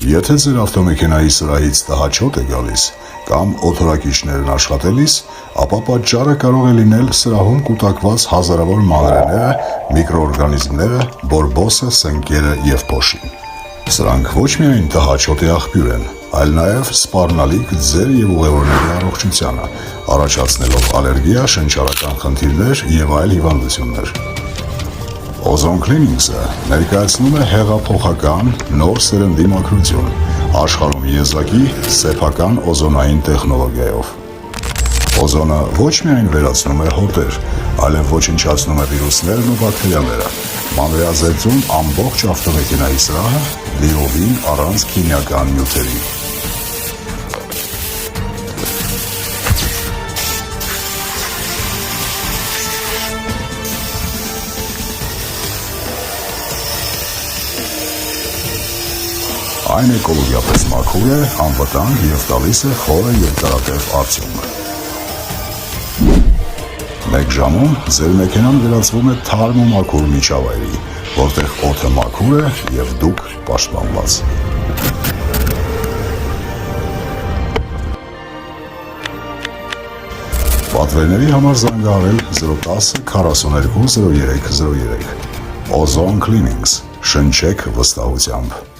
Եթե ձեր ավտոմեքենայի սրահից տհաճոտ է գալիս կամ օդորակիչներն աշխատելիս, ապա պատճառը կարող է լինել սրահում կուտակված հազարավոր մանրէները, միկրոօրգանիզմները, բորբոսը, սնկերը և փոշին։ Սրանք ոչ միայն տհաճոտի աղբյուր են, այլ նաև սպառնալիք ձեր և ուղևորների առողջությանը, առաջացնելով ալերգիա, շնչառական խնդիրներ և այլ հիվանդություններ։ Ozone Cleanings-ը ներկայացնում է հեղափոխական նոր սերնդի մաքրություն, աշխարհում եզակի սեփական օզոնային տեխնոլոգիայով։ Օզոնը ոչ միայն վերացնում է հոտեր, այլև ոչնչացնում է վիրուսներն ու բակտերիաները, մանրէազերծում ամբողջ ավտոմեքենայի սրահը լիովին առանց քիմիական նյութերի։ Այն էկոլոգիապես մաքուր է, անվտանգ և տալիս է խորը երկարատև արդյունք։ Մեկ ժամում ձեր մեքենան վերածվում է թարմ ու մաքուր միջավայրի, որտեղ օդը մաքուր է և դուք պաշտպանված։ Պատվերների համար զանգահարել 010 42 03 03։ Ozone Cleanings, շնչեք վստահությամբ։